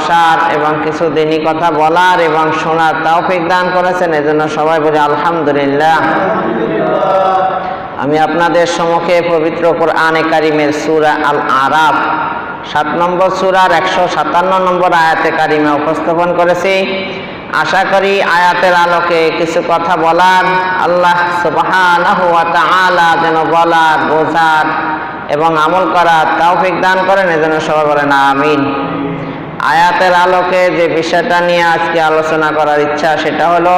বসার এবং কিছু দিনী কথা বলার এবং শোনার তৌফিক দান করেছেন, এজন্য সবাই বলি আলহামদুলিল্লাহ। আমি আপনাদের সম্মুখে পবিত্র কোরআনে কারিমের সূরা আল আরাফ 7 নম্বর সূরার 157 নম্বর আয়াতে কারিমা উপস্থাপন করেছি। আশা করি আয়াতের আলোকে কিছু কথা বলার আল্লাহ সুবহানাহু ওয়া তাআলা যেন বলার, বোঝার এবং আমল করার তৌফিক দান করেন, এজন্য সবাই বলেন আমিন। আয়াতের আলোকে যে বিষয়টা নিয়ে আজকে আলোচনা করার ইচ্ছা সেটা হলো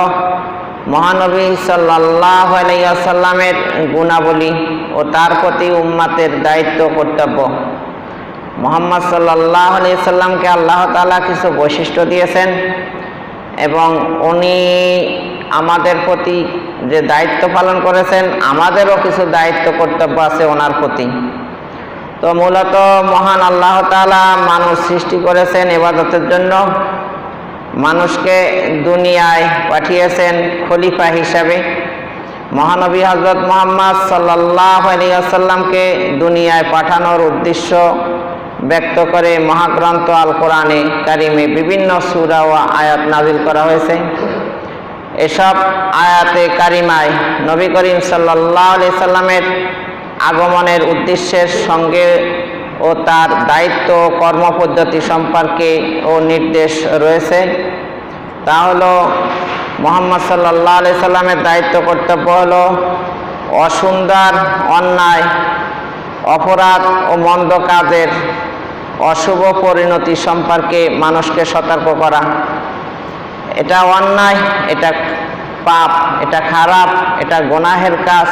মহানবী সাল্লাল্লাহু আলাইহি ওয়াসাল্লামের গুণাবলী ও তার প্রতি উম্মতের দায়িত্ব কর্তব্য। মুহাম্মদ সাল্লাল্লাহু আলাইহি ওয়াসাল্লামকে আল্লাহ তাআলা কিছু বৈশিষ্ট্য দিয়েছেন এবং উনি আমাদের প্রতি যে দায়িত্ব পালন করেছেন, আমাদেরও কিছু দায়িত্ব কর্তব্য আছে ওনার প্রতি। তো মূলত মহান আল্লাহ তাআলা মানুষ সৃষ্টি করেছেন ইবাদতের জন্য, মানুষকে দুনিয়ায় পাঠিয়েছেন খলিফা হিসাবে। মহানবী হযরত মুহাম্মদ সাল্লাল্লাহু আলাইহি ওয়াসাল্লামকে দুনিয়ায় পাঠানোর উদ্দেশ্য ব্যক্ত করে মহাগ্রন্থ আল কোরআনে কারিমে বিভিন্ন সূরা ও আয়াত নাযিল করা হয়েছে। এসব আয়াতে কারিমায় নবী করিম সাল্লাল্লাহু আলাইহি সাল্লামের আগমনের উদ্দেশ্যের সঙ্গে ও তার দায়িত্ব কর্মপদ্ধতি সম্পর্কে ও নির্দেশ রয়েছে। তা হলো মুহাম্মদ সাল্লাল্লাহু আলাইহি সাল্লামের দায়িত্ব কর্তব্য হলো অসুন্দর, অন্যায়, অপরাধ ও মন্দ কাজের অশুভ পরিণতি সম্পর্কে মানুষকে সতর্ক করা। এটা অন্যায়, এটা পাপ, এটা খারাপ, এটা গুনাহের কাজ,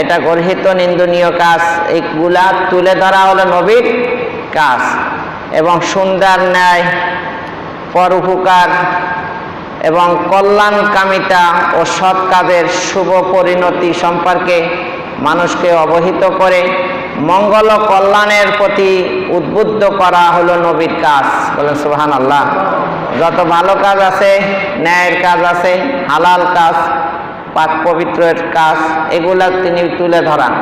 এটা গর্হিত নিন্দনীয় কাজ, এইগুলা তুলে ধরা হলো নবীর কাজ। এবং সুন্দর, ন্যায়, পরোপকার এবং কল্যাণকামিতা ও সৎ কাজের শুভ পরিণতি সম্পর্কে মানুষকে অবহিত করে মঙ্গল ও কল্যাণের প্রতি উদ্বুদ্ধ করা হলো নবীর কাজ। বলেন সুবহানাল্লাহ। যত ভালো কাজ আছে, ন্যায়ের কাজ আছে, হালাল কাজ, পাক পবিত্রের কাজ, এগুলা তিনি তুলে ধরান।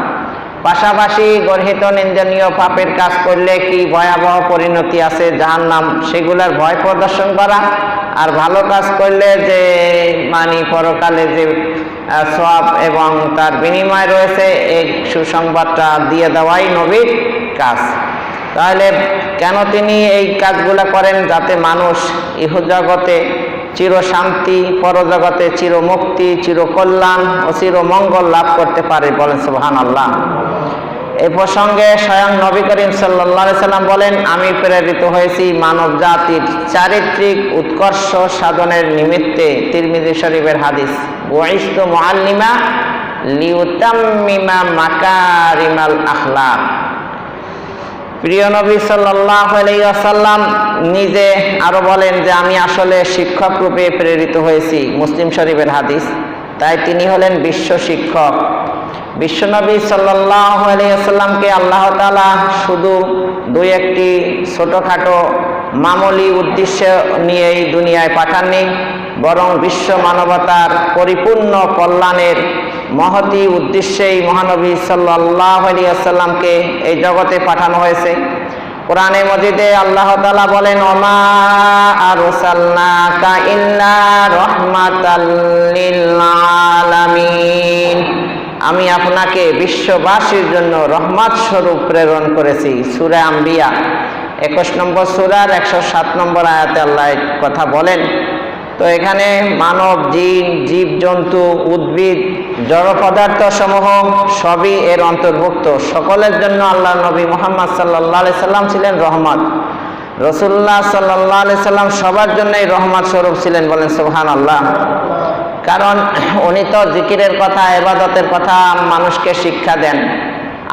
পাশাপাশি গর্হিত নিন্দনীয় পাপের কাজ করলে কি ভয়াবহ পরিণতি আছে, জাহান্নাম, সেগুলার ভয় প্রদর্শন করা। আর ভালো কাজ করলে যে পরকালে যে সওয়াব এবং তার বিনিময় রয়েছে, এই সুসংবাদটা দিয়ে দেওয়াই নবীর কাজ। তাহলে কেন তিনি এই কাজগুলো করেন? যাতে মানুষ ইহজগতে চিরশান্তি, পরজগতে চিরমুক্তি, চিরকল্যাণ ও চিরমঙ্গল লাভ করতে পারে। বলেন সুবহানাল্লাহ। এই প্রসঙ্গে স্বয়ং নবী করিম সাল্লাল্লাহু আলাইহি সাল্লাম বলেন, আমি প্রেরিত হয়েছি মানব জাতির চারিত্রিক উৎকর্ষ সাধনের নিমিত্তে। তিরমিজি শরীফের হাদিস। বুইসতু মুআল্লিমা লিউতাম্মিমা মাকারিমাল আখলাক। প্রিয় নবী সাল্লাল্লাহু আলাইহি ওয়াসাল্লাম নিজে আরো বলেন যে আমি আসলে শিক্ষক রূপে প্রেরিত হয়েছি। মুসলিম শরীফের হাদিস। তাই তিনি হলেন বিশ্ব শিক্ষক। বিশ্বনবী সাল্লাল্লাহু আলাইহি ওয়াসাল্লামকে আল্লাহ তাআলা শুধু দুই একটি ছোটখাটো মামুলি উদ্দেশ্য নিয়েই দুনিয়ায় পাঠাননি, বরং বিশ্ব মানবতার পরিপূর্ণ কল্যাণের মহতী উদ্দেশ্যেই মহানবী সাল্লাল্লাহু আলাইহি ওয়াসাল্লামকে এই জগতে পাঠানো হয়েছে। কোরআনে মাজিদে আল্লাহ তাআলা বলেন, ওমা আরসালনাকা ইল্লা রাহমাতাল লিল আলামিন। আমি আপনাকে বিশ্ববাসীর জন্য রহমত স্বরূপ প্রেরণ করেছি। সূরা আম্বিয়া 21 নম্বর সূরার 107 নম্বর আয়াতে আল্লাহ কথা বলেন। তো এখানে মানব, জিন, জীবজন্তু, উদ্ভিদ, জড় পদার্থ সমূহ সবই এর অন্তর্ভুক্ত। সকলের জন্য আল্লাহ নবী মুহাম্মদ সাল্লাল্লাহু আলাইহি সাল্লাম ছিলেন রহমত। রাসূলুল্লাহ সাল্লাল্লাহু আলাইহি সাল্লাম সবার জন্যই রহমত স্বরূপ ছিলেন। বলেন সুবহানাল্লাহ। কারণ উনি তো জিকিরের কথা, ইবাদতের কথা মানুষকে শিক্ষা দেন।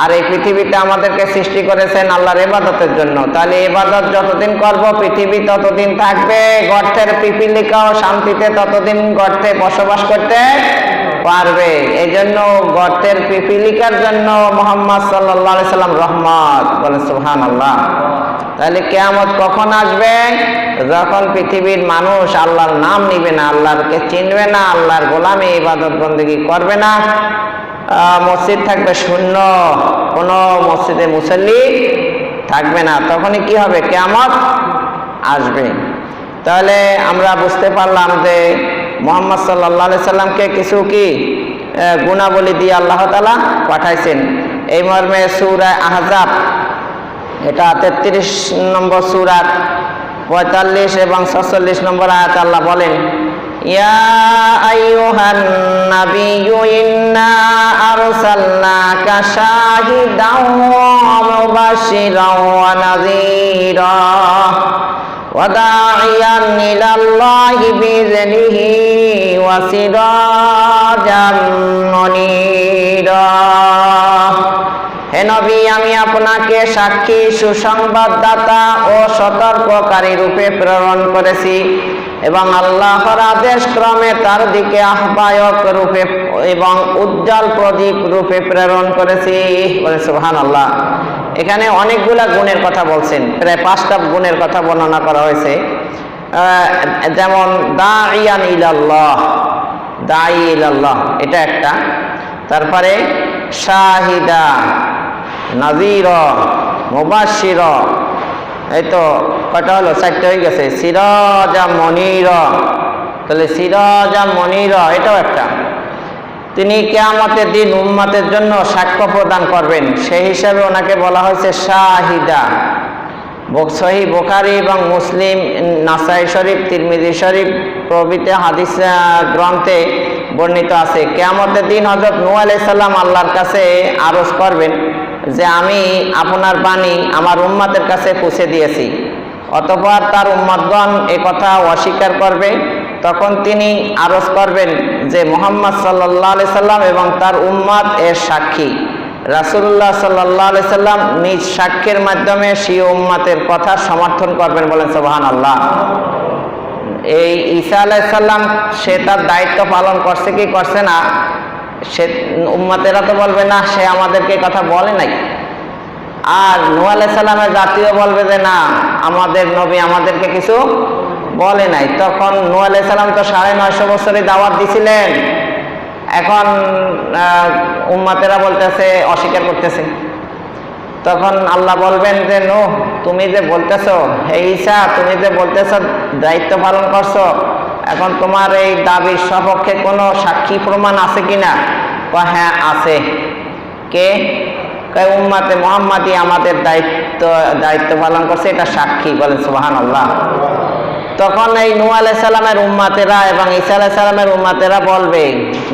আর এই পৃথিবীতে আমাদেরকে সৃষ্টি করেছেন আল্লাহর ইবাদতের জন্য। তাহলে ইবাদত যতদিন করব পৃথিবী ততদিন থাকবে, গর্তের পিপীলিকাও শান্তিতে ততদিন গর্তে বসবাস করতে পারবে। এই জন্য গর্তের পিপীলিকার জন্য মুহাম্মদ সাল্লাল্লাহু আলাইহি সাল্লাম রহমত। বলেন সুবহানাল্লাহ। তাহলে কিয়ামত কখন আসবে? যখন পৃথিবীর মানুষ আল্লাহর নাম নিবে না, আল্লাহকে চিনবে না, আল্লাহর গোলামি ইবাদত বন্দেগী করবে না, মসজিদ থাকবে শূন্য, কোনো মসজিদে মুসল্লি থাকবে না। তখনই কি হবে? কিয়ামত আসবে। তাহলে আমরা বুঝতে পারলাম যে মুহাম্মদ সাল্লাল্লাহু আলাইহি সাল্লামকে কিছু কি গুণাবলী দিয়ে আল্লাহ তাআলা পাঠাইছেন। এই মর্মে সূরা আহজাব, এটা 33 নম্বর সূরা 45 এবং 46 নম্বর আয়াত আল্লাহ বলেন, ইয়া আইয়ুহান নাবিয়্যু ইন্না আরসালনাকা শাহিদাও ওয়া মুবাশশিরাও ওয়া নাযীরা ওয়া দাঈয়ান ইলাল্লাহি বিইযনিহি ওয়া সিরাজাম মুনীরা। হে নবী, আমি আপনাকে সাক্ষী, সুসংবাদদাতা ও সতর্ককারী রূপে প্রেরণ করেছি এবং আল্লাহর আদেশ ক্রমে তার দিকে আহ্বায়ক রূপে এবং উজ্জ্বল প্রদীপ রূপে প্রেরণ করেছি। বলে সুবহানাল্লাহ। এখানে অনেকগুলা গুণের কথা বলছেন, প্রায় 5টা গুণের কথা বর্ণনা করা হয়েছে। যেমন দাঈয়ান ইলাল্লাহ, দাঈ ইলাল্লাহ, এটা একটা। তারপরে শাহিদা, নাযীরা, মুবাশশিরা, এই তো কয়টা হলো? 4টে হয়ে গেছে। সিরাজা মুনীরা, তাহলে সিরাজা মুনীরা এটাও একটা। তিনি কিয়ামতের দিন উম্মতের জন্য সাক্ষ্য প্রদান করবেন, সেই হিসাবে ওনাকে বলা হয়েছে শাহিদা। সহিহ বুখারী এবং মুসলিম, নাসাই শরীফ, তিরমিজি শরীফ প্রভৃতি হাদিস গ্রন্থে বর্ণিত আছে, কিয়ামতের দিন হযরত নূহ আলাইহিস সালাম আল্লাহর কাছে আরজ করবেন যে আমি আপনার বাণী আমার উম্মতের কাছে পৌঁছে দিয়েছি। অতঃপর তার উম্মতগণ এ কথা অস্বীকার করবে। তখন তিনি আরজ করবেন যে মুহাম্মদ সাল্লাল্লাহু আলাইহি সাল্লাম এবং তার উম্মত এর সাক্ষী। রাসূলুল্লাহ সাল্লাল্লাহু আলাইহি সাল্লাম নিজ সাক্ষ্যের মাধ্যমে সেই উম্মতের কথা সমর্থন করবেন। বলেন সুবহানাল্লাহ। এই ঈসা আলাইহিস সালাম সে তার দায়িত্ব পালন করছে কি করছে না, সে উম্মতেরা তো বলবে না সে আমাদেরকে কথা বলে নাই। আর নূহ আলাইহিস সালামের জাতীয় বলবে যে না, আমাদের নবী আমাদেরকে কিছু বলে নাই। তখন নূহ আলাইহিস সালাম তো 950 বছরে দাওয়াত দিছিলেন। এখন উম্মতেরা বলতেছে, অস্বীকার করতেছে। তখন আল্লাহ বলবেন যে নূহ, তুমি যে বলতেছো, হে ঈসা তুমি যে বলতেছো দায়িত্ব পালন করছো, এখন তোমার এই দাবির সপক্ষে কোনো সাক্ষী প্রমাণ আছে কিনা? হ্যাঁ আছে। কে? উম্মতে মুহাম্মাদি আমাদের দায়িত্ব পালন করছে, এটা সাক্ষী। বলেন সুবহানাল্লাহ। তখন এই নূহ আলাইহিস সালামের উম্মতেরা এবং ঈসা আলাইহিস সালামের উম্মতেরা বলবে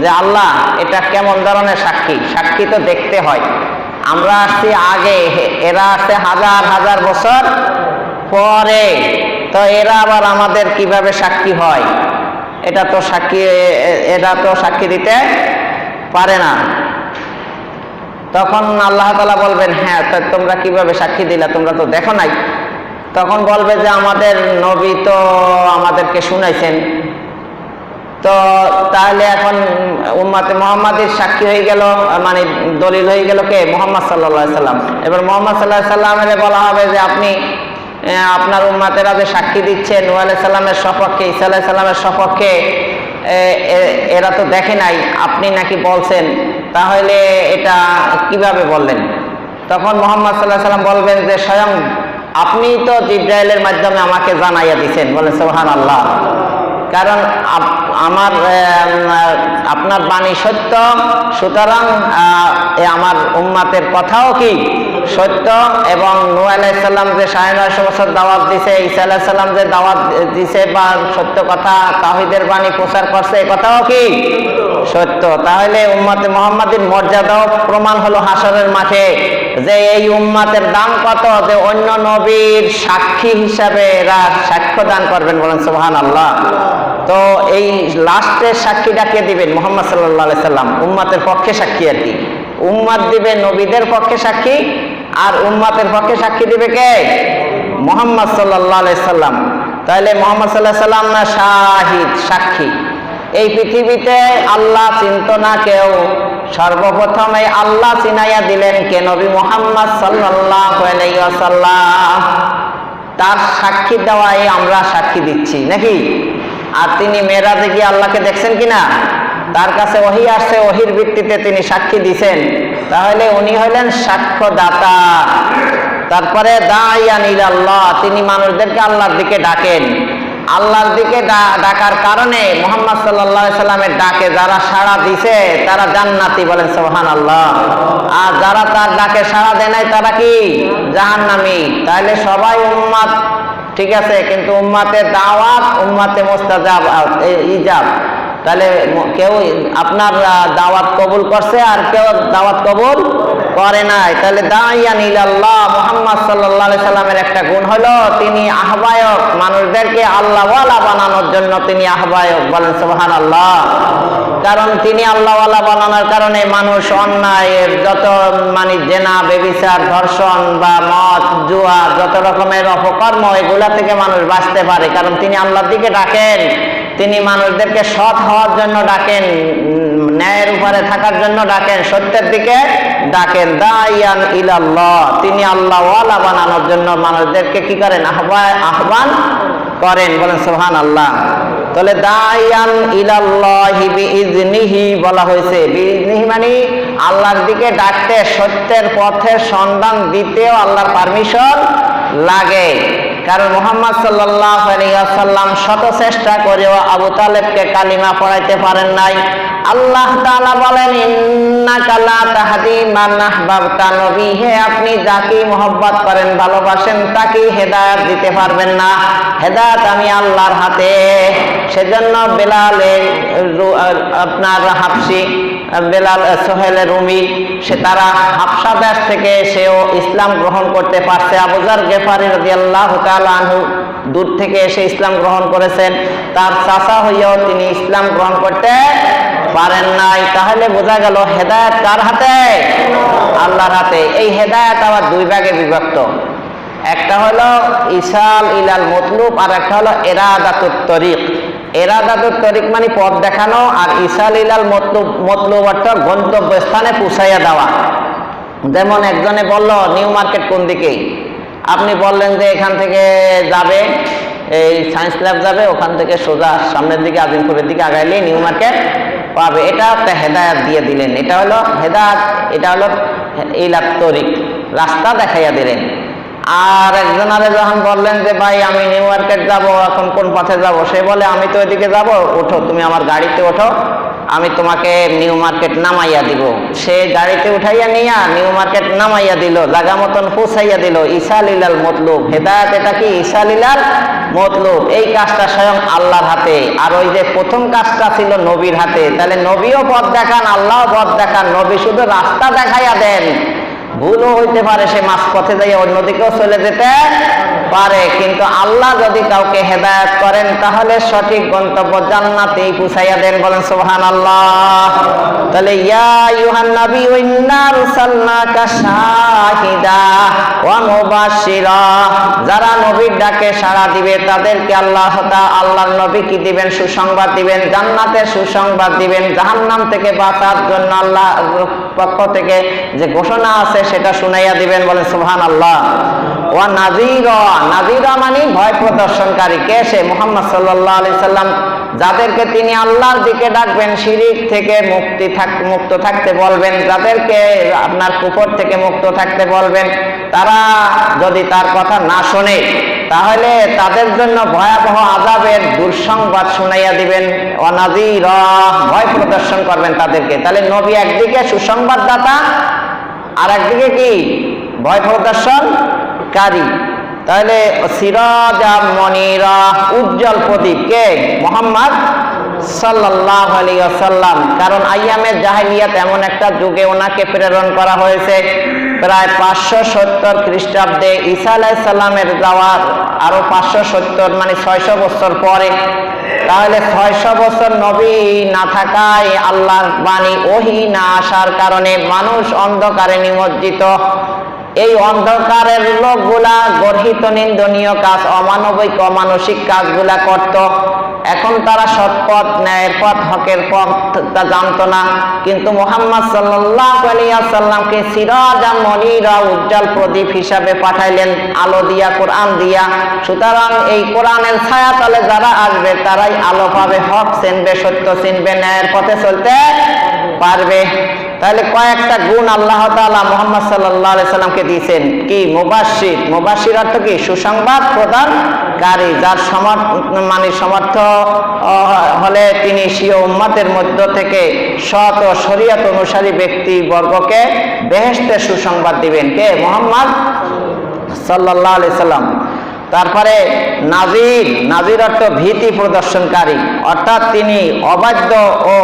যে আল্লাহ, এটা কেমন ধরনের সাক্ষী? সাক্ষী তো দেখতে হয়, আমরা আসছি আগে, এরা আসছে হাজার হাজার বছর পরে, তো এরা আবার আমাদের কিভাবে সাক্ষী হয়? এটা তো সাক্ষী দিতে পারে না। তখন আল্লাহ তাআলা বলবেন, হ্যাঁ তোমরা কিভাবে সাক্ষী দিলা? তোমরা তো দেখো নাই। তখন বলবে যে আমাদের নবী তো আমাদেরকে শুনাইছেন। তো তাহলে এখন উম্মতে মুহাম্মাদের সাক্ষী হয়ে গেল, মানে দলিল হয়ে গেল কে? মুহাম্মদ সাল্লাল্লাহু আলাইহি সাল্লাম। এবার মুহাম্মদ সাল্লাল্লাহু আলাইহি সাল্লামের বলা হবে যে আপনি আপনার উম্মতেরা যে সাক্ষী দিচ্ছে নূহ আলাইহিস সালামের সপক্ষে, ঈসা আলাইহিস সালামের সপক্ষে, এরা তো দেখে নাই, আপনি নাকি বলছেন, তাহলে এটা কিভাবে বললেন? তখন মুহাম্মদ সাল্লাল্লাহু আলাইহি সাল্লাম বলবেন যে স্বয়ং আপনি তো জিবরাইলের মাধ্যমে আমাকে জানাইয়া দিয়েছেন। বলে সুবহানাল্লাহ। কারণ আপনার বাণী সত্য, সুতরাং আমার উম্মতের কথাও কি সত্য। এবং নূহ আলাইহিস সালাম যে 950 বছর দাওয়াত দিছে, ঈসা আলাইহিস সালাম যে দাওয়াত দিছে বা সত্য কথা তাওহীদের বাণী প্রচার করছে, এই কথাও কি সত্য। তাহলে উম্মতে মুহাম্মাদের মর্যাদাও প্রমাণ হলো হাসরের মাঠে যে এই উম্মতের দাম কত, যে অন্য নবীর সাক্ষী হিসাবে এরা সাক্ষ্য দান করবেন। বলেন সুবহানাল্লাহ। তো এই লাস্টের সাক্ষীটা কে দিবেন? মুহাম্মদ সাল্লাল্লাহু আলাইহি সাল্লাম, উম্মতের পক্ষে সাক্ষী আর কি। উম্মত দিবে নবীদের পক্ষে সাক্ষী, আর উম্মতের পক্ষে সাক্ষী দিবে কে? মুহাম্মদ সাল্লাল্লাহু আলাইহি সাল্লাম। তাহলে মুহাম্মদ সাল্লাল্লাহু আলাইহি সাল্লাম না শাহিদ, সাক্ষী। এই পৃথিবীতে আল্লাহ চিনত না কেউ, সর্বপ্রথম এই আল্লাহ চিনাইয়া দিলেন কে? নবী মুহাম্মদ সাল্লাল্লাহু আলাইহি ওয়াসাল্লাম। তার সাক্ষী দেওয়ায় আমরা সাক্ষী দিচ্ছি নাকি? আর তিনি মেরাজে গিয়ে আল্লাহকে দেখছেন কিনা? তার কাছে ওহী আসছে, ওহীর ভিত্তিতে তিনি সাক্ষী দিছেন। তাহলে উনি হলেন সাক্ষ্যদাতা। তারপরে দাইয়ান ইলাল্লাহ, তিনি মানুষদেরকে আল্লাহর দিকে ডাকেন। আল্লাহর দিকে ডাকার কারণে মুহাম্মদ সাল্লাল্লাহু আলাইহি সাল্লামের ডাকে যারা সাড়া দিছে তারা জান্নাতি, বলেন সুবহানাল্লাহ। আর যারা তার ডাকে সাড়া দেয় নাই তারা কি? জাহান্নামী। তাহলে সবাই উম্মাত, ঠিক আছে, কিন্তু উম্মাতের দাওয়াত উম্মাতে মুস্তাজাব ইজাব। তাহলে কেউ আপনার দাওয়াত কবুল করছে আর কেউ দাওয়াত কবুল করে নাই। তাহলে দাইয়ান ইলাল্লাহ, মুহাম্মদ সাল্লাল্লাহু আলাইহি সাল্লামের একটা গুণ হলো তিনি আহ্বায়ক, মানুষদেরকে আল্লাহওয়ালা বানানোর জন্য তিনি আহ্বায়ক, বলেন সুবহানাল্লাহ। কারণ তিনি আল্লাহওয়ালা বানানোর কারণে মানুষ অন্যায়ের যত জেনা, ব্যভিচার, ধর্ষণ বা মদ, জুয়া, যত রকমের অপকর্ম এগুলা থেকে মানুষ বাঁচতে পারে। কারণ তিনি আল্লাহর দিকে ডাকেন, তিনি মানুষদেরকে সৎ হওয়ার জন্য ডাকেন, ন্যায়ের উপরে থাকার জন্য ডাকেন, সত্যের দিকে ডাকেন। দাইয়ান ইলাল্লাহ, তিনি আল্লাহওয়ালা বানানোর জন্য মানুষদেরকে কি করেন? আহ্বান করেন, বলেন সুবহানাল্লাহ। তাহলে দাইয়ান ইলাল্লাহি বিইজনিহি বলা হয়েছে। বিইজনিহি মানে আল্লাহর দিকে ডাকতে, সত্যের পথের সন্ধান দিতেও আল্লাহর পারমিশন লাগে। কারণ মুহাম্মদ সাল্লাল্লাহু আলাইহি ওয়াসাল্লাম শত চেষ্টা করেও আবু তালেবকে কালিমা পড়াইতে পারেন নাই। আল্লাহ তাআলা বলেন, ইন্নাকা লা তাহদি মান আহবাবতা, নবী হে আপনি যাকে মহব্বত করেন, ভালোবাসেন, তাকে হেদায়েত দিতে পারবেন না। হেদায়েত আমি আল্লাহর হাতে। সেজন্য বেলালের আপনার হাবশি বেলাল, সোহেল রুমি, সে তারা হাবশা দেশ থেকে সেও ইসলাম গ্রহণ করতে পারছে। আবু যার গেফারি রাদিয়াল্লাহু তাআলা আনহু দূর থেকে এসে ইসলাম গ্রহণ করেছেন, তার চাচা হইয়াও তিনি ইসলাম গ্রহণ করতে পারেন নাই। তাহলে বোঝা গেল হেদায়েত কার হাতে? আল্লাহর হাতে। এই হেদায়েত আবার দুই ভাগে বিভক্ত। একটা হলো ইসাল ইলাল মতলুব, আর একটা হলো ইরাদাতুত তরিক। ইরাদাতুত তরিক মানে পথ দেখানো, আর ইসাল ইলাল মতলুব অর্থাৎ গন্তব্যস্থানে পৌঁছাইয়া দেওয়া। যেমন একজনে বলল নিউ মার্কেট কোন দিকে, আপনি বললেন যে এখান থেকে যাবে এই সায়েন্স ল্যাব যাবে, ওখান থেকে সোজা সামনের দিকে আজিমপুরের দিকে আগাইলে নিউ মার্কেট পাবে। এটা একটা হেদায়েত দিয়ে দিলেন। এটা হলো হেদায়েত, এটা হলো ইলাত তরিক, রাস্তা দেখাইয়া দিলেন। আর একজনারে যখন বললেন যে ভাই আমি নিউ মার্কেট যাব, এখন কোন পথে যাব, সে বলে আমি তো ওইদিকে যাব, ওঠো তুমি আমার গাড়িতে ওঠো, আমি তোমাকে নিউ মার্কেট নামাইয়া দিব। সে গাড়িতে উঠাইয়া নিয়া নিউ মার্কেট নামাইয়া দিল, জায়গা মতন পৌঁছাইয়া দিল। ইসাল ইলাল মতলুব, হেদায়েত এটা কি? ইসাল ইলাল মতলুব। এই কাজটা স্বয়ং আল্লাহর হাতে। আর ওই যে প্রথম কাজটা ছিল নবীর হাতে। তাহলে নবীও পথ দেখান, আল্লাহও পথ দেখান। নবী শুধু রাস্তা দেখাইয়া দেন, ভুলও হইতে পারে, সে মাঝ পথে যাইয়া অন্যদিকেও চলে যেতে পারে, কিন্তু আল্লাহ যদি কাউকে হেদায়েত করেন তাহলে সঠিক গন্তব্য জান্নাতেই পৌঁছাইয়া দেন, বলেন সুবহানাল্লাহ। তাহলে ইয়া আইয়ুহান নবী ইন্না আরসালনাকা শাহিদা ওয়া মুবাশশিরা, যারা নবীর ডাকে সাড়া দিবে তাদেরকে আল্লাহর নবী কি দিবেন? সুসংবাদ দিবেন, জান্নাতের সুসংবাদ দিবেন। জাহান্নাম থেকে বাঁচার জন্য আল্লাহর পক্ষ থেকে যে ঘোষণা আছে সেটা শুনাইয়া দিবেন, বলেন সুবহানাল্লাহ। ওয়া নাযীরা, নাযীরা মানে ভয় প্রদর্শনকারী। কে সে? মুহাম্মদ সাল্লাল্লাহু আলাইহি সাল্লাম। যাদেরকে তিনি আল্লাহর দিকে ডাকবেন, শিরিক থেকে মুক্ত থাকতে বলবেন, যাদেরকে আপনার কুফর থেকে মুক্ত থাকতে বলবেন, তারা যদি তার কথা না শোনে তাহলে তাদের জন্য ভয়াবহ আযাবের দুঃসংবাদ শুনাইয়া দিবেন। ওয়া নাযীরা, ভয় প্রদর্শন করবেন তাদেরকে। তাহলে নবী একদিকে সুসংবাদদাতা, আর একদিকে কি? ভয় প্রদর্শনকারী। তাহলে সিরাজা মনিরা, উজ্জ্বল প্রদীপ। কে? মুহাম্মদ সাল্লাল্লাহু আলাইহি ওয়াসাল্লাম। কারণ আইয়ামে জাহেলিয়াত এমন একটা যুগে ওনাকে প্রেরণ করা হয়েছে প্রায় 570 খ্রিস্টাব্দে, ঈসা আলাইহিস সালামের যাওয়ার আরো 570 মানে 600 বছর পরে। তাহলে 600 বছর নবী না থাকায়, আল্লাহর বাণী ওহী না আসার কারণে মানুষ অন্ধকারে নিমজ্জিত। এই অন্ধকারের লোকগুলা গর্হিত নিন্দনীয় কাজ, অমানবিক অমানসিক কাজগুলা করত। এখন তারা সৎপথ, ন্যায়ের পথ, হকের পথ তা জানতো না। কিন্তু মুহাম্মদ সাল্লাল্লাহু আলাইহি ওয়াসাল্লামকে সিরাজা মনিরা, উজ্জ্বল প্রদীপ হিসাবে পাঠাইলেন, আলো দিয়া, কোরআন দিয়া। সুতরাং এই কোরআনের ছায়াতলে যারা আসবে তারাই আলো পাবে, হক চিনবে, সত্য চিনবে, ন্যায়ের পথে চলতে পারবে। তাহলে কয়েকটা গুণ আল্লাহ তাআলা মুহাম্মদ সাল্লাল্লাহু আলাইহি সাল্লামকে দিয়েছেন। কি? মুবাশশির। মুবাশশির অর্থ কি? সুসংবাদ প্রদানকারী, যার সমর্থ হলে তিনি স্বীয় উম্মতের মধ্য থেকে সৎ ও শরীয়ত অনুসারী ব্যক্তি বর্গকে বেহেশতের সুসংবাদ দিবেন। কে? মুহাম্মদ সাল্লাল্লাহু আলাইহি সাল্লাম। তারপরে নাজির। নাজির অর্থ ভীতি প্রদর্শনকারী, অর্থাৎ তিনি অবাধ্য ও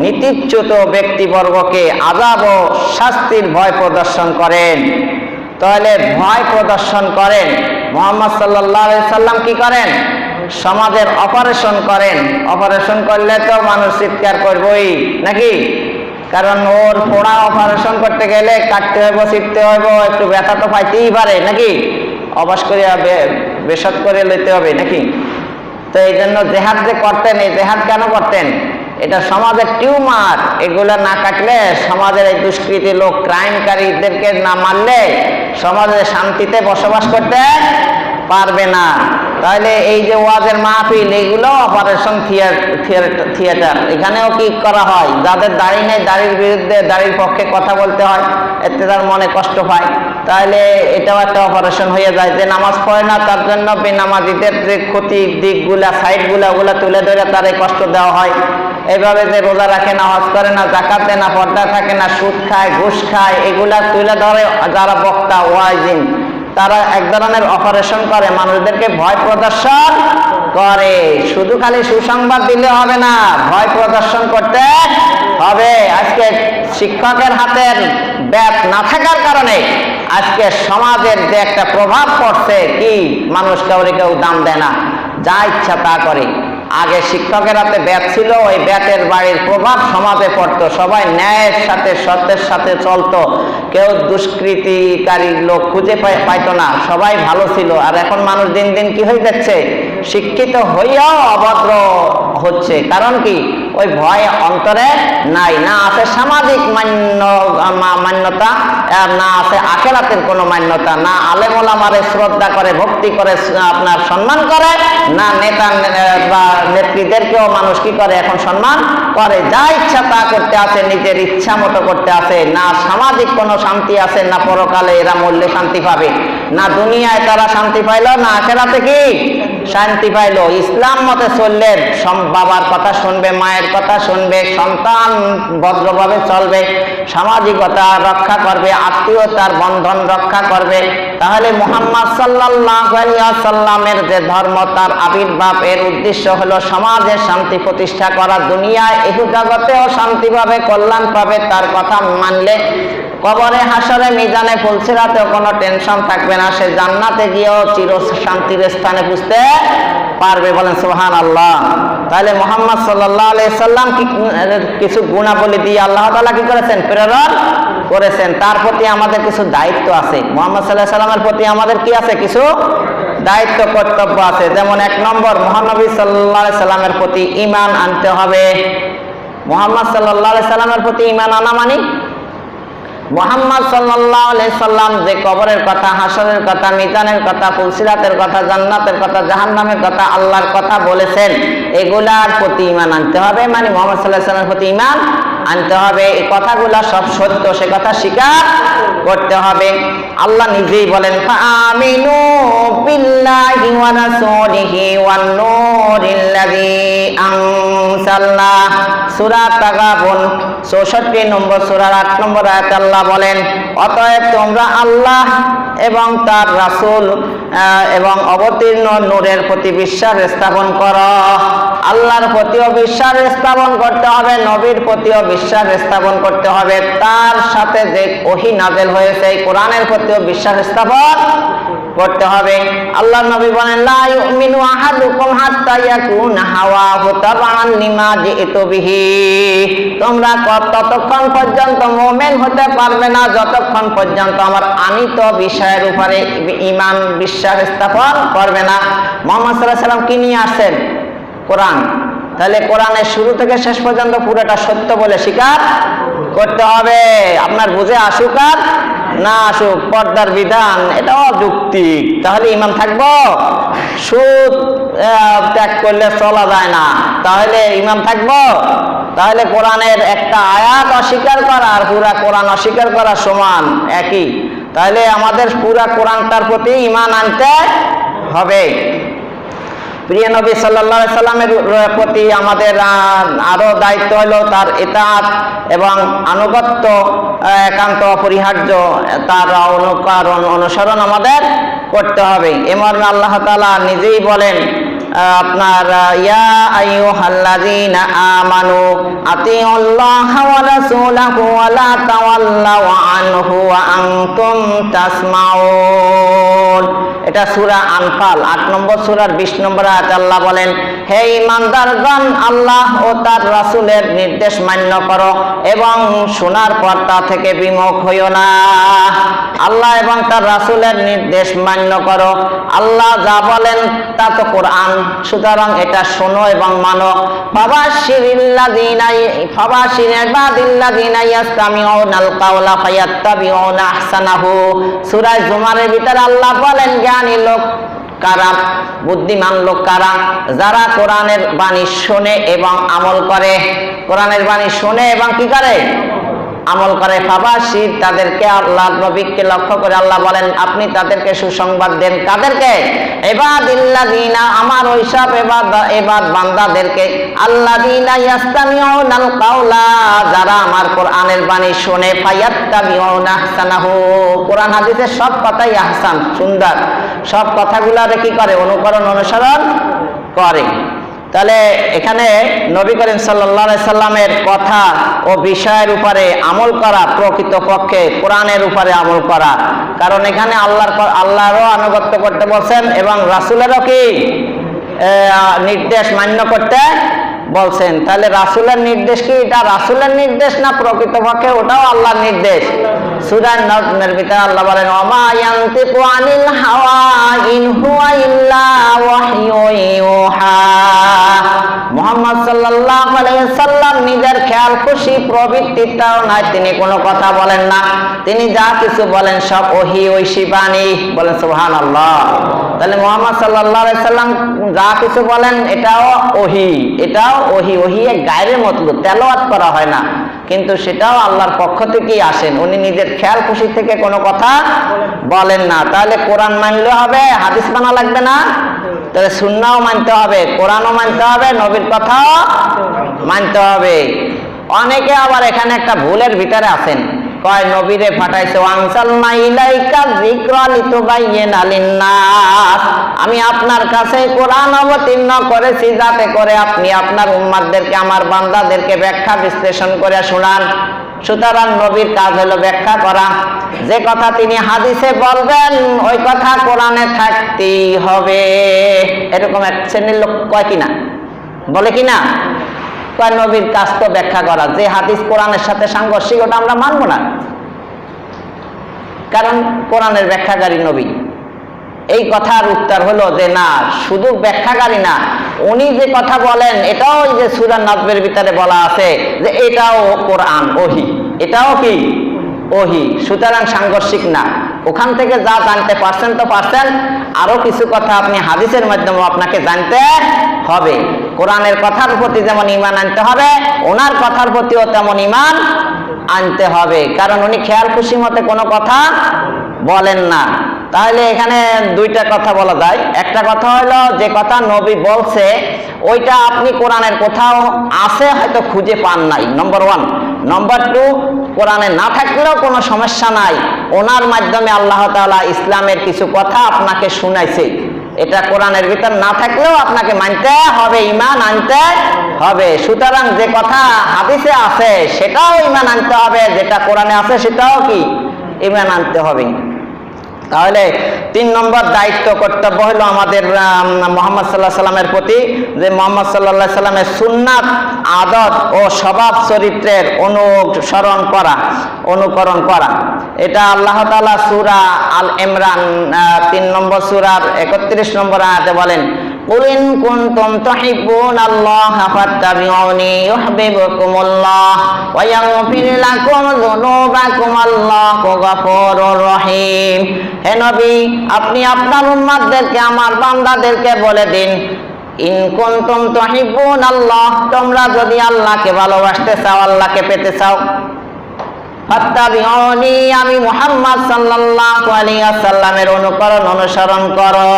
নীতিচ্যুত ব্যক্তিবর্গকে আযাব ও শাস্তির ভয় প্রদর্শন করেন। তাহলে ভয় প্রদর্শন করেন। মুহাম্মদ সাল্লাল্লাহু আলাইহি সাল্লাম কি করেন? সমাজের অপারেশন করেন। অপারেশন করলে তো মানুষ চিৎকার করবেই নাকি? কারণ ওর পোড়া অপারেশন করতে গেলে কাটতে হইব, ছিটতে হইব, একটু ব্যথা তো পাইতেই পারে নাকি? অবাস করে বেশত করে লইতে হবে নাকি? তো এই জন্য জেহাদ যে করতেন, এই জেহাদ কেন করতেন? এটা সমাজের টিউমার। এগুলো না কাটলে সমাজের এই দুষ্কৃতী লোক, ক্রাইমকারীদেরকে না মারলে সমাজে শান্তিতে বসবাস করতে পারবে না। তাহলে এই যে ওয়াজের মাহফিল, এগুলো অপারেশন থিয়েটার। এখানেও কি করা হয়? যাদের দাড়ি নেই, দাড়ির বিরুদ্ধে, দাড়ির পক্ষে কথা বলতে হয়, এতে তার মনে কষ্ট পায়। তাহলে এটাও একটা অপারেশন হয়ে যায়। যে নামাজ পড়ে না, তার জন্য বেনামাজিদের যে ক্ষতির দিকগুলা, সাইডগুলা, ওগুলা তুলে ধরে তারে কষ্ট দেওয়া হয়। এইভাবে যে রোজা রাখে না, হজ করে না, যাকাত দেয় না, পর্দা থাকে না, সুদ খায়, ঘুষ খায়, এগুলা তুলে ধরে যারা বক্তা, ওয়াইজিন, তারা এক ধরনের অপারেশন করে, মানুষদেরকে ভয় প্রদর্শন করে। শুধু খালি সুসংবাদ দিলে হবে না, ভয় প্রদর্শন করতে হবে। আজকে শিক্ষকের হাতের ব্যাপ না থাকার কারণে আজকে সমাজের যে একটা প্রভাব পড়ছে, কি? মানুষ কাউরে কেউ দাম দেয় না, যা ইচ্ছা তা করে। আগে শিক্ষকের হাতে ব্যাট ছিল, ওই ব্যাটের বাড়ির প্রভাব সমাজে পড়তো, সবাই ন্যায়ের সাথে সত্যের সাথে চলতো, কেউ দুষ্কৃতিকারী লোক খুঁজে পাইতো না, সবাই ভালো ছিল। আর এখন মানুষ দিন দিন কি হয়ে যাচ্ছে? শিক্ষিত হইয়াও অভদ্র হচ্ছে। কারণ কি? ওই ভয় অন্তরে নাই, না আছে সামাজিক মান্যতা, না আছে আখিরাতের কোনো মান্যতা, না আলেম ওলামারে শ্রদ্ধা করে, ভক্তি করে, আপনার সম্মান করে, না নেতা বা নেত্রীদেরকেও মানুষ কি করে? এখন সম্মান করে। যা ইচ্ছা তা করতে আছে, নিজের ইচ্ছা মতো করতে আছে। না সামাজিক কোনো শান্তি আছে, না পরকালে এরা মরলে শান্তি পাবে, না দুনিয়ায় তারা শান্তি পাইল, না আখিরাতে কি শান্তি পাইল। ইসলাম মতে চললে বাবার কথা শুনবে, মায়ের কথা শুনবে, সন্তান ভদ্রভাবে চলবে, সামাজিকতা রক্ষা করবে, আত্মীয়তার বন্ধন রক্ষা করবে। তাহলে মুহাম্মদ সাল্লাল্লাহু আলাইহি ওয়াসাল্লামের যে ধর্ম, তার আবির্ভাব, এর উদ্দেশ্য হলো সমাজে শান্তি প্রতিষ্ঠা করা। দুনিয়ায় ইহু জগতেও শান্তি পাবে, কল্যাণ পাবে। তার কথা মানলে কবরে, হাসরে, মিজানে, ফুলসিরাতেও কোনো টেনশন থাকবে না। সে জান্নাতে গিয়েও চির শান্তির স্থানে বুঝতে পারবে। বলেন সুবহানাল্লাহ। তাহলে মুহাম্মদ সাল্লাল্লাহু আলাইহি সাল্লাম কিছু গুণাবলী দিয়ে আল্লাহ তাআলা কি করেছেন? প্রেরণ করেছেন। তার প্রতি আমাদের কিছু দায়িত্ব আছে। মুহাম্মদ সাল্লাল্লাহু আলাইহি সাল্লামের প্রতি আমাদের কি আছে? কিছু দায়িত্ব, কর্তব্য আছে। যেমন 1 নম্বর, মহানবী সাল্লাল্লাহু আলাইহি সাল্লামের প্রতি ঈমান আনতে হবে। মুহাম্মদ সাল্লাল্লাহু আলাইহি সাল্লামের প্রতি ঈমান আনা মানে মুহাম্মদ সাল্লাল্লাহু আলাইহি সাল্লাম যে কবরের কথা, হাসরের কথা, মিজানের কথা, ফুলসিরাতের কথা, জান্নাতের কথা, জাহান্নামের কথা, আল্লাহর কথা বলেছেন, এগুলার প্রতি ঈমান আনতে হবে। মানে মুহাম্মদ সাল্লাল্লাহু আলাইহি সাল্লামের প্রতি ঈমান আনতে হবে। এই কথাগুলা সব সত্য, সে কথা স্বীকার করতে হবে। আল্লাহ নিজেই বলেন, ফাআমিনু বিল্লাহি ওয়া রাসূলিহি ওয়ান নূরিল্লাযী আনজালনা। সূরা তাগাবুন 64 নম্বর সূরার 8 নম্বর আয়াতে আল্লাহ বলেন, অতএব তোমরা আল্লাহ এবং তার রাসূল এবং অবতীর্ণ নূরের প্রতি বিশ্বাস স্থাপন করো। আল্লাহর প্রতিও বিশ্বাস স্থাপন করতে হবে, নবীর প্রতিও বিশ্বাস স্থাপন করতে হবে, তার সাথে যে ওহী নাযিল হয়েছে এই কোরআনের প্রতিও বিশ্বাস স্থাপন করতে হবে। আল্লাহর নবী বলেন, লা ইউমিনু আহাদুকুম হাত্তা ইয়াকুনা হাওয়াহু তাবাআন লিমা জিতু বিহি। তোমরা ততক্ষণ পর্যন্ত মুমিন হতে পারবে না যতক্ষণ পর্যন্ত আমার আনিত বিষয়ের উপরে ঈমান, বিশ্বাস স্থাপন করবে না। মুহাম্মদ সাল্লাল্লাহু আলাইহি সাল্লাম কি নিয়ে আসেন? কোরআন। তাহলে কোরআনের শুরু থেকে শেষ পর্যন্ত পুরোটা সত্য বলে স্বীকার করতে হবে। আপনার বুঝে আসুক আর না আসুক, পর্দার বিধান, এটা অযৌক্তিক। তাহলে ইমান থাকবো? সুদ ত্যাগ করলে চলা যায় না, তাহলে ইমান থাকবো? তাহলে কোরআনের একটা আয়াত অস্বীকার করা আর পুরা কোরআন অস্বীকার করা সমান, একই। তাহলে আমাদের পুরা কোরআনটার প্রতি ঈমান আনতে হবে। প্রিয় নবী সাল্লাল্লাহু আলাইহি সাল্লামের প্রতি আমাদের আরো দায়িত্ব হলো তার ইতাআত এবং আনুগত্য একান্ত অপরিহার্য, তার অনুসরণ আমাদের করতে হবে। এমন আল্লাহ তাআলা নিজেই বলেন আপনার ইয়া আইয়ুহাল্লাযীনা আমানু আতিউল্লাহা ওয়া রাসূলাহু ওয়া লা তাওয়াল্লাউ আনহু ওয়া আনতুম তাসমাউন। এটা সূরা আনফাল 8 নম্বর সূরার 20 নম্বর আয়াতে আল্লাহ বলেন, হে ঈমানদারগণ, আল্লাহ ও তার রাসূলের নির্দেশ মান্য করো এবং শোনার পর তা থেকে বিমুখ হইও না। আল্লাহ এবং তার রাসূলের নির্দেশ মান্য করো। আল্লাহ যা বলেন তা তো কোরআন, সুতরাং এটা শোনো এবং মানো। ফাবাশশির ইবাদিল্লাযীনা ইয়াসতামিউনাল কাওলা ফায়াত্তাবিউনা আহসানাহু। সূরা জুমারের ভিতরে আল্লাহ বলেন, জ্ঞানী লোক কারা, বুদ্ধিমান লোক কারা? যারা কোরআনের বাণী শোনে এবং আমল করে। কোরআনের বাণী শোনে এবং কি করে? আমল করে। ফাবাশির, তাদেরকে, আল্লাহ নবীকে লক্ষ্য করে আল্লাহ বলেন আপনি তাদেরকে সুসংবাদ দেন। কাদেরকে? ইবাদিল্লাযীনা, আমার ওইসব ইবাদ বান্দাদেরকে, আল্লাযীনা ইয়াসতামিউনাল কাওলা, যারা আমার কোরআনের বাণী শোনে, ফায়াত্তাবিউনা আহসানাহু, কোরআন হাদিসের সব কথাই আহসান, সুন্দর, সব কথাগুলোরে কি করে? অনুকরণ, অনুসরণ করে। তাহলে এখানে নবী করিম সাল্লাল্লাহু আলাইহি সাল্লামের কথা ও বিষয়ের উপরে আমল করা, প্রকৃতপক্ষে কোরআনের উপরে আমল করা। কারণ এখানে আল্লাহরও আনুগত্য করতে বলছেন এবং রাসূলেরও কি নির্দেশ মান্য করতে বলছেন। তাহলে রাসূলের নির্দেশ কি? এটা রাসূলের নির্দেশ না প্রকৃতপক্ষে ওটাও আল্লাহর নির্দেশ? সূরা নজমের ভিতরে আল্লাহ বলেন, ওমা ইয়ানতিকু আনিল হাওয়া ইন হুয়া ইল্লা ওয়াহয়ুন ইউহা। মুহাম্মদ সাল্লাল্লাহু আলাইহি সাল্লাম নিজের খেয়াল খুশি প্রবৃত্তিটাও নাই, তিনি কোনো কথা বলেন না। তিনি যা কিছু বলেন সব ওহী, ঐশী বাণী। বলেন সুবহানাল্লাহ। তাহলে মুহাম্মদ সাল্লাল্লাহু আলাইহি সাল্লাম যা কিছু বলেন এটাও ওহী, এটাও ওহী। ওহী গায়রে মতলুব, তেলাওয়াত করা হয় না, কিন্তু সেটাও আল্লাহর পক্ষ থেকেই আসেন। উনি নিজের খেয়াল খুশি থেকে কোনো কথা বলেন না। তাহলে কোরআন মানলে হবে, হাদিস মানা লাগবে না? তাহলে সুন্নাহও মানতে হবে, কোরআনও মানতে হবে, নবীর কথাও মানতে হবে। অনেকে আবার এখানে একটা ভুলের ভিতরে আছেন, কয় নবীরে পাঠাইছে, ওয়ানসালনা ইলাইকা যিকরা লিতুবাইয়িনা লিন-নাস, আমি আপনার কাছে কোরআন অবতীর্ণ করেছি যাতে করে আপনি আপনার উম্মতদেরকে, আমার বান্দাদেরকে ব্যাখ্যা বিশ্লেষণ করে শোনান। সুতরাং নবীর কাজ হলো ব্যাখ্যা করা। যে কথা তিনি হাদিসে বলবেন ওই কথা কোরআনে থাকতেই হবে। এরকম এক শ্রেণীর লোক কয় কিনা, বলে কিনা? কয় নবীর কাজ তো ব্যাখ্যা করা, যে হাদিস কোরআনের সাথে সাংঘর্ষিক ওটা আমরা মানবো না, কারণ কোরআনের ব্যাখ্যাকারী নবী। এই কথার উত্তর হলো যে না, শুধু ব্যাখ্যাকারী না, উনি যে কথা বলেন এটাও যে সূরা নাজমের ভিতরে বলা আছে যে এটাও কোরআন, ওহী, এটাও কি ওহী। সুতরাং সাংঘর্ষিক না। ওখান থেকে যা জানতে পারছেন তো পারছেন, আরো কিছু কথা আপনি হাদিসের মাধ্যমে আপনাকে জানতে হবে। কোরআনের কথার প্রতি যেমন ঈমান আনতে হবে, ওনার কথার প্রতিও তেমন ঈমান আনতে হবে, কারণ উনি খেয়াল খুশি মতে কোনো কথা বলেন না। তাহলে এখানে দুইটা কথা বলা যায়। একটা কথা হলো যে কথা নবী বলছে ওইটা আপনি কোরআনের কোথাও আছে হয়তো খুঁজে পান নাই, নম্বর 1। নম্বর 2, কোরআনে না থাকলেও কোনো সমস্যা নাই, ওনার মাধ্যমে আল্লাহ তাআলা ইসলামের কিছু কথা আপনাকে শুনাইছে। এটা কোরআনের ভিতর না থাকলেও আপনাকে মানতে হবে, ঈমান আনতে হবে। সুতরাং যে কথা হাদিসে আছে সেটাও ঈমান আনতে হবে, যেটা কোরআনে আছে সেটাও কি ঈমান আনতে হবে। তাহলে 3 নম্বর দায়িত্ব, কর্তব্য হলো আমাদের মুহাম্মদ সাল্লাল্লাহু আলাইহি সাল্লামের প্রতি, যে মুহাম্মদ সাল্লাল্লাহু আলাইহি সাল্লামের সুন্নাত, আদত ও স্বভাব চরিত্রের অনুকরণ করা। এটা আল্লাহ তাআলা সূরা আল ইমরান 3 নম্বর সূরার 31 নম্বর আয়াতে বলেন, কুল ইন কুনতুম তুহিব্বুনাল্লাহা ফাত্তাবিউনি ইউহিব্বুকুমুল্লাহ ওয়া ইয়াগফির লাকুম যুনুবাকুম আল্লাহু গফুরুর রহিম। হে নবী, আপনি আপনার উম্মতদেরকে, আমার বান্দাদেরকে বলে দিন, ইন কুনতুম তুহিব্বুনাল্লাহ, তোমরা যদি আল্লাহকে ভালোবাসতে চাও, আল্লাহকে পেতে চাও, ফাত্তাবিউনি, আমি মুহাম্মদ সাল্লাল্লাহু আলাইহি ওয়াসাল্লামের অনুসরণ করো।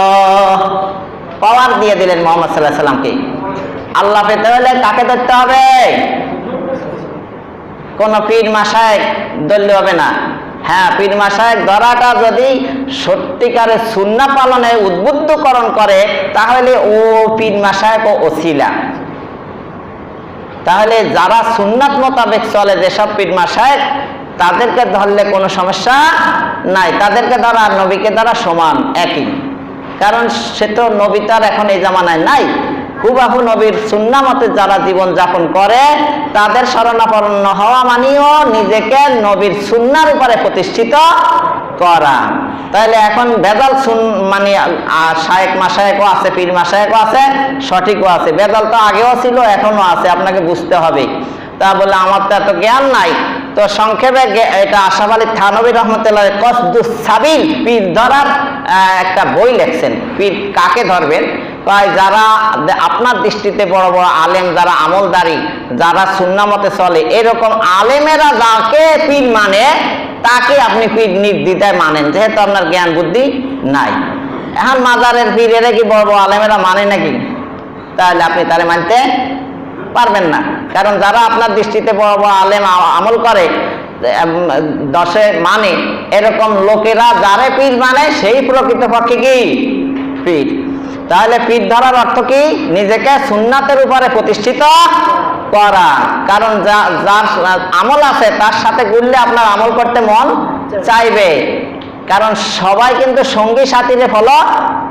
পাওয়ার দিয়ে দিলেন মুহাম্মদ সাল্লাল্লাহু আলাইহি ওয়াসাল্লামকে। আল্লাহ পেতে হলে কাকে ধরতে হবে? কোন পীর মাশায়েখ ধরলে হবে না। হ্যাঁ, পীর মাশায়েখ ধরাটা যদি সত্যিকারে সুন্নাহ পালনে উদ্বুদ্ধকরণ করে, তাহলে ও পীর মাশায়েখ ও ওসিলা। তাহলে যারা সুন্নাত মোতাবেক চলে, যেসব পীর মাশায়েখ, তাদেরকে ধরলে কোনো সমস্যা নাই। তাদেরকে ধরা আর নবীকে ধরা সমান, একই। কারণ সে তো নবী তার এখন এই জামানায় নাই। হুবাহু নবীর সুন্নাহ মতে যারা জীবন যাপন করে, তাদের শরণাপন্ন হওয়া মানেও নিজেকে নবীর সুন্নাহর উপরে প্রতিষ্ঠিত করা। তাহলে এখন ভেজাল মানে শায়েখ মাশায়েখও আছে, পীর মাশায়েখও আছে, সঠিকও আছে। ভেজাল তো আগেও ছিল, এখনো আছে, আপনাকে বুঝতে হবে। তা বলে আমার তো এত জ্ঞান নাই। তো সংক্ষেপে এটা আশরাফ আলী থানভী রহমতুল্লাহ কসদুস সাবিল, পীর ধরার একটা বই লেখছেন। পীর কাকে ধরবেন? যারা আপনার দৃষ্টিতে বড় বড় আলেম, যারা আমলদারি, যারা সুন্নাহ মতে চলে, এরকম আলেমেরা যাকে পীর মানে, তাকে আপনি পীর নির্দ্বিধায় মানেন, যেহেতু আপনার জ্ঞান বুদ্ধি নাই। এখন মাজারের পীরেরা কি বড় বড় আলেমেরা মানে নাকি? তাহলে আপনি তারে মানতে পারবেন না। কারণ যারা আপনার দৃষ্টিতে বড় বড় আলেম আমল করে, দশে মানে, এরকম লোকেরা যারে পীর মানে, সেই প্রকৃতপক্ষে কি পীর। তাহলে পীর ধরার অর্থ কি? নিজেকে সুন্নাতের উপরে প্রতিষ্ঠিত করা। কারণ যার আমল আছে, তার সাথে ঘুরলে আপনার আমল করতে মন চাইবে। কারণ সবাই কিন্তু সঙ্গী সাথীরে ফলো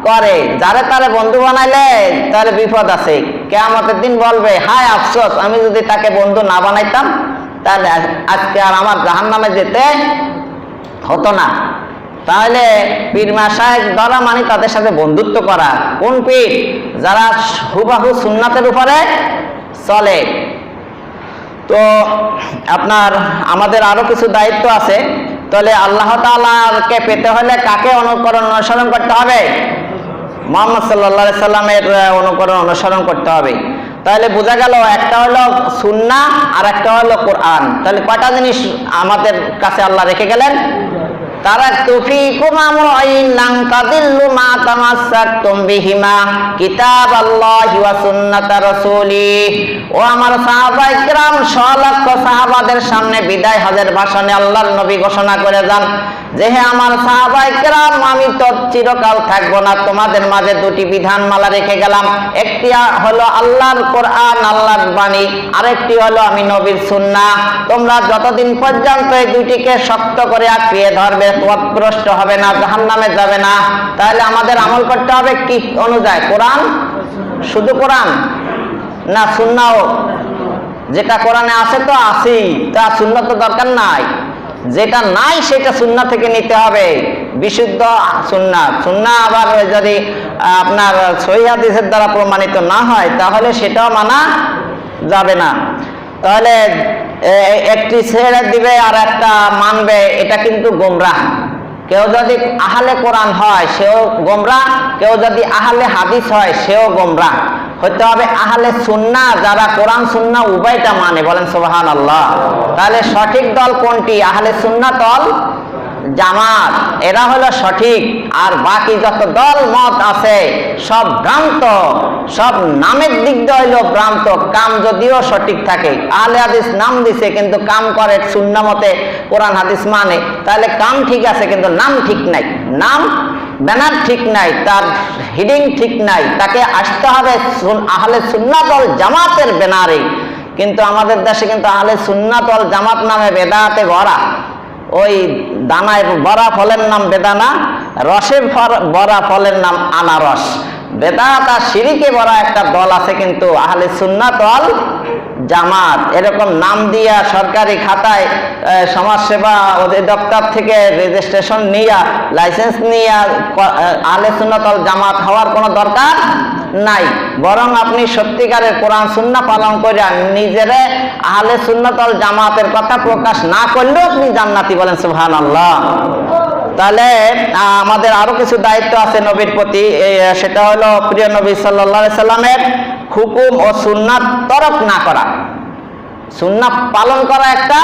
করে। যারে তারে বন্ধু বানাইলে তার বিপদ আছে। কিয়ামতের দিন বলবে, হায় আফসোস, আমি যদি তাকে বন্ধু না বানাইতাম, তাহলে আজকে আর আমার জাহান্নামে যেতে হতো না। তাহলে পীর মাশায়েখ ধরা মানে তাদের সাথে বন্ধুত্ব করা। কোন পীর? যারা হুবাহু সুন্নাতের উপরে চলে। তো আপনার আমাদের আরো কিছু দায়িত্ব আছে। তাহলে আল্লাহ তাআলাকে পেতে হলে কাকে অনুসরণ করতে হবে? মুহাম্মদ সাল্লাল্লাহু আলাইহি সাল্লামের অনুসরণ করতে হবে। তাহলে বোঝা গেল, একটা হলো সুন্নাহ আর একটা হলো কোরআন। তাহলে কয়টা জিনিস আমাদের কাছে আল্লাহ রেখে গেলেন? তারাকতু ফীকুম আমরাইন লান তাদিল্লু মা তামাসসাকতুম বিহিমা কিতাবাল্লাহি ওয়া সুন্নাতা রাসূলিহি। ও আমার সাহাবায়ে কিরাম, সলক্ষ সাহাবাদের সামনে বিদায় হজের ভাষণে আল্লাহর নবী ঘোষণা করে যান যে, হে আমার সাহাবায়ে কিরাম, আমি তো চিরকাল থাকবো না, তোমাদের মাঝে দুটি বিধানমালা রেখে গেলাম। একটি হলো আল্লাহর কোরআন, আল্লাহর বাণী, আরেকটি হলো আমি নবীর সুন্নাহ। তোমরা যতদিন পর্যন্ত এই দুটিকে শক্ত করে আঁকড়িয়ে ধরবে, পথভ্রষ্ট হবে না, জাহান্নামে যাবে না। তাহলে আমাদের আমল করতে হবে কি অনুযায়ী? কোরআন, শুধু কোরআন না সুন্নাহ? যেটা কোরআনে আছে তো আছেই, তা সুন্নাহ তো দরকার নাই। যেটা নাই সেটা সুন্নাহ থেকে নিতে হবে, বিশুদ্ধ সুন্নাহ। সুন্নাহ আবার যদি আপনার সহিহ হাদিসের দ্বারা প্রমাণিত না হয়, তাহলে সেটাও মানা যাবে না। তাহলে একটি ছেড়ে দিবে আর একটা মানবে, এটা কিন্তু গোমরাহ। কেউ যদি আহলে কোরআন হয় সেও গোমরাহ, কেউ যদি আহলে হাদিস হয় সেও গোমরাহ। হতে হবে আহলে সুন্নাহ, যারা কোরআন সুন্নাহ উভয়টা মানে। বলেন সুবহানাল্লাহ। তাহলে সঠিক দল কোনটি? আহলে সুন্নাহ দল জামাত, এরা হলো সঠিক। আর বাকি যত দল মত আছে সব ভ্রান্ত, সব নামের দিক দিয়ে হইল ভ্রান্ত। কাম যদিও সঠিক থাকে, আহলে হাদিস নাম দিছে কিন্তু কাম করে সুন্নাহ মতে, কোরআন হাদিস মানে। তাহলে কাম ঠিক আছে কিন্তু নাম ঠিক নাই, নাম ব্যানার ঠিক নাই, তার হিডিং ঠিক নাই। তাকে আসতে হবে আহলে সুন্নাত ওয়াল জামাতের ব্যানারে। কিন্তু আমাদের দেশে কিন্তু আহলে সুন্নাত ওয়াল জামাত নামে বেদাতে ভরা। ওই দানায় বড়া ফলের নাম বেদানা, রসে বড়া ফলের নাম আনারস। বেদাত আর শিরিকে বড়া একটা দল আছে, কিন্তু আহলে সুন্নাত ওয়াল জামাত এরকম নাম দিয়া সরকারি খাতায় সমাজসেবা অধিদপ্তর থেকে রেজিস্ট্রেশন নিয়া লাইসেন্স নিয়া আহলে সুন্নাত ওয়াল জামাত হওয়ার কোনো দরকার নাই। বরং আপনি সত্যিকারের কোরআন সুন্নাহ পালন করে নিজেরে আহলে সুন্নাত ওয়াল জামাতের কথা প্রকাশ না করলেও আপনি জান্নাতি, বলেন সুবহানাল্লাহ। তাহলে আমাদের আরো কিছু দায়িত্ব আছে নবীর প্রতি, সেটা হলো প্রিয় নবী সাল্লাল্লাহু আলাইহি সাল্লামের হুকুম ও সুন্নাত তরক না করা। সুন্নাত পালন করা একটা,